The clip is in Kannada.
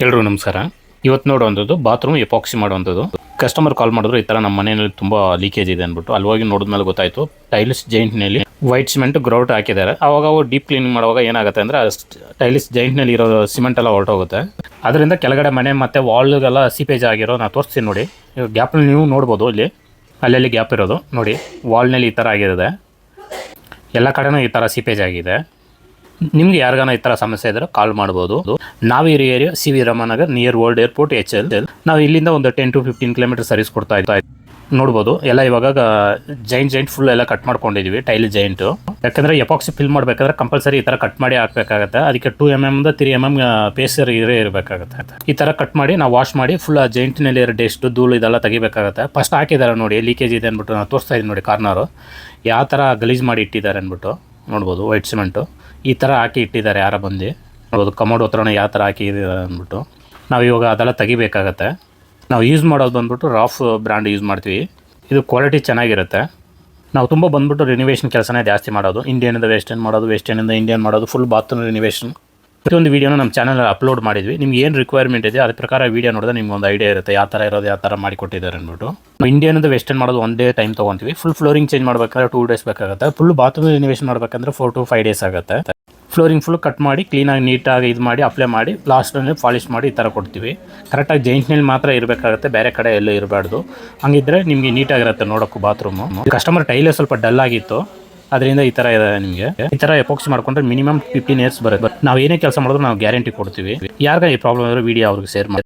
ಎಲ್ರಿಗೂ ನಮಸ್ಕಾರ. ಇವತ್ತು ನೋಡುವಂಥದ್ದು ಬಾತ್ರೂಮ್ ಎಪಾಕ್ಸಿ ಮಾಡುವಂಥದ್ದು. ಕಸ್ಟಮರ್ ಕಾಲ್ ಮಾಡಿದ್ರು ಈ ಥರ ನಮ್ಮ ಮನೆಯಲ್ಲಿ ತುಂಬ ಲೀಕೇಜ್ ಇದೆ ಅಂದ್ಬಿಟ್ಟು ಅಲ್ಲಿ ಹೋಗಿ ನೋಡಿದ್ಮೇಲೆ ಗೊತ್ತಾಯಿತು ಟೈಲ್ಸ್ ಜೈಂಟ್ನಲ್ಲಿ ವೈಟ್ ಸಿಮೆಂಟ್ ಗ್ರೌಟ್ ಹಾಕಿದ್ದಾರೆ. ಅವಾಗ ಅವು ಡೀಪ್ ಕ್ಲೀನಿಂಗ್ ಮಾಡುವಾಗ ಏನಾಗುತ್ತೆ ಅಂದರೆ ಟೈಲ್ಸ್ ಜೈಂಟ್ನಲ್ಲಿ ಇರೋ ಸಿಮೆಂಟ್ ಎಲ್ಲ ಹೊರಟೋಗುತ್ತೆ. ಅದರಿಂದ ಕೆಳಗಡೆ ಮನೆ ಮತ್ತು ವಾಲ್ಗೆಲ್ಲ ಸೀಪೇಜ್ ಆಗಿರೋ ನಾನು ತೋರಿಸ್ತೀನಿ ನೋಡಿ. ಗ್ಯಾಪ್ನಲ್ಲಿ ನೀವು ನೋಡ್ಬೋದು, ಅಲ್ಲಿ ಗ್ಯಾಪ್ ಇರೋದು ನೋಡಿ. ವಾಲ್ನಲ್ಲಿ ಈ ಥರ ಆಗಿರುತ್ತೆ, ಎಲ್ಲ ಕಡೆನೂ ಈ ಥರ ಸೀಪೇಜ್ ಆಗಿದೆ. ನಿಮ್ಗೆ ಯಾರಿಗಾನ ಈ ಥರ ಸಮಸ್ಯೆ ಇದ್ದರೆ ಕಾಲ್ ಮಾಡ್ಬೋದು. ನಾವಿರೋ area C V Ramanagar near world airport HL. ನಾವು ಇಲ್ಲಿಂದ ಒಂದು 10 to 15 ಕಿಲೋಮೀಟರ್ ಸರ್ವಿಸ್ ಕೊಡ್ತಾ ಇತ್ತು. ನೋಡ್ಬೋದು ಎಲ್ಲ ಇವಾಗ ಜೈಂಟ್ ಫುಲ್ ಎಲ್ಲ ಕಟ್ ಮಾಡ್ಕೊಂಡಿದ್ದೀವಿ ಟೈಲ್ ಜೈಂಟು. ಯಾಕಂದರೆ ಎಪಾಕ್ಸಿ ಫಿಲ್ ಮಾಡಬೇಕಾದ್ರೆ ಕಂಪಲ್ಸರಿ ಈ ಥರ ಕಟ್ ಮಾಡಿ ಹಾಕಬೇಕಾಗತ್ತೆ. ಅದಕ್ಕೆ 2 mm 3 mm ಪೇಸರ್ ಇರಬೇಕಾಗತ್ತೆ. ಈ ಥರ ಕಟ್ ಮಾಡಿ ನಾವು ವಾಶ್ ಮಾಡಿ ಫುಲ್ ಆ ಜೈಂಟಿನಲ್ಲಿ ಇರೋ ಡಸ್ಟ್ ಧೂಳು ಇದೆಲ್ಲ ತೆಗಿಬೇಕಾಗತ್ತೆ. ಫಸ್ಟ್ ಹಾಕಿದ್ದಾರೆ ನೋಡಿ, ಲೀಕೇಜ್ ಇದೆ ಅಂದ್ಬಿಟ್ಟು ನಾನು ತೋರಿಸ್ತಾ ಇದ್ದೀನಿ ನೋಡಿ. ಕಾರ್ನರು ಯಾವ ಥರ ಗಲೀಜು ಮಾಡಿ ಇಟ್ಟಿದ್ದಾರೆ ಅಂದ್ಬಿಟ್ಟು ನೋಡ್ಬೋದು. ವೈಟ್ ಸಿಮೆಂಟು ಈ ಥರ ಹಾಕಿ ಇಟ್ಟಿದ್ದಾರೆ ಯಾರ ಬಂದು ನೋಡ್ಬೋದು. ಕಮೋಡ್ ಹತ್ರನ ಯಾವ ಥರ ಹಾಕಿದ್ದಾರೆ ಅಂದ್ಬಿಟ್ಟು ನಾವು ಇವಾಗ ಅದೆಲ್ಲ ತೆಗಿಬೇಕಾಗತ್ತೆ. ನಾವು ಯೂಸ್ ಮಾಡೋದು ಬಂದ್ಬಿಟ್ಟು ರಾಫ್ ಬ್ರ್ಯಾಂಡ್ ಯೂಸ್ ಮಾಡ್ತೀವಿ. ಇದು ಕ್ವಾಲಿಟಿ ಚೆನ್ನಾಗಿರುತ್ತೆ. ನಾವು ತುಂಬ ಬಂದ್ಬಿಟ್ಟು ರಿನಿವೇಷನ್ ಕೆಲಸನೇ ಜಾಸ್ತಿ ಮಾಡೋದು. ಇಂಡಿಯನಿಂದ ವೆಸ್ಟರ್ನ್ ಮಾಡೋದು, ವೆಸ್ಟರ್ನಿಂದ ಇಂಡಿಯನ್ ಮಾಡೋದು, ಫುಲ್ ಬಾತ್ರೂಮ್ ರಿನಿವೇಷನ್. ಪ್ರತಿಯೊಂದು ವೀಡಿಯೋನ ನಮ್ಮ ಚಾನಲ್ ಅಪ್ಲೋಡ್ ಮಾಡಿದ್ವಿ. ನಿಮ್ಗೆ ಏನು ರಿಕ್ವೈರ್ಮೆಂಟ್ ಇದೆ ಅದ್ರ ಪ್ರಕಾರ ವೀಡಿಯೋ ನೋಡಿದ್ರೆ ನಿಮ್ಗೆ ಒಂದು ಐಡಿಯಾ ಇರುತ್ತೆ ಯಾವ ಥರ ಇರೋದು, ಯಾವ ಥರ ಮಾಡಿಕೊಟ್ಟಿದ್ದಾರೆ ಅಂದ್ಬಿಟ್ಟು. ಇಂಡಿಯನಿಂದ ವೆಸ್ಟರ್ನ್ ಮಾಡೋದು ಒಂದೇ ಟೈಮ್ ತೊಗೊತೀವಿ. ಫುಲ್ ಫ್ಲೋರಿಂಗ್ ಚೇಂಜ್ ಮಾಡಬೇಕಾದ್ರೆ 2 days ಬೇಕಾಗುತ್ತೆ. ಫುಲ್ ಬಾತ್ರೂಮ್ ರಿನಿವೇಷನ್ ಮಾಡಬೇಕಂದ್ರೆ 4 to 5 days ಆಗುತ್ತೆ. ಫ್ಲೋರಿಂಗ್ ಫುಲ್ ಕಟ್ ಮಾಡಿ ಕ್ಲೀನಾಗಿ ನೀಟಾಗಿ ಇದು ಮಾಡಿ ಅಪ್ಲೈ ಮಾಡಿ ಲಾಸ್ಟಲ್ಲಿ ಪಾಲಿಷ್ ಮಾಡಿ ಈ ಥರ ಕೊಡ್ತೀವಿ. ಕರೆಕ್ಟಾಗಿ ಜೈಂಟ್ನಲ್ಲಿ ಮಾತ್ರ ಇರಬೇಕಾಗುತ್ತೆ, ಬೇರೆ ಕಡೆ ಎಲ್ಲೂ ಇರಬಾರ್ದು. ಹಂಗಿದ್ರೆ ನಿಮಗೆ ನೀಟಾಗಿರುತ್ತೆ ನೋಡೋಕ್ಕೂ ಬಾತ್ರೂಮು. ಕಸ್ಟಮರ್ ಟೈಲೇ ಸ್ವಲ್ಪ ಡಲ್ ಆಗಿತ್ತು, ಅದರಿಂದ ಈ ಥರ ಇದೆ. ನಿಮಗೆ ಈ ಥರ ಎಪಾಕ್ಸಿ ಮಾಡ್ಕೊಂಡ್ರೆ ಮಿನಿಮಮ್ 15 years ಬರುತ್ತೆ. ನಾವು ಏನೇ ಕೆಲಸ ಮಾಡಿದ್ರು ನಾವು ಗ್ಯಾರಂಟಿ ಕೊಡ್ತೀವಿ. ಯಾರಿಗ ಈ ಪ್ರಾಬ್ಲಮ್ ಇರೋ ವಿಡಿಯೋ ಅವ್ರಿಗೆ ಶೇರ್ ಮಾಡಿ.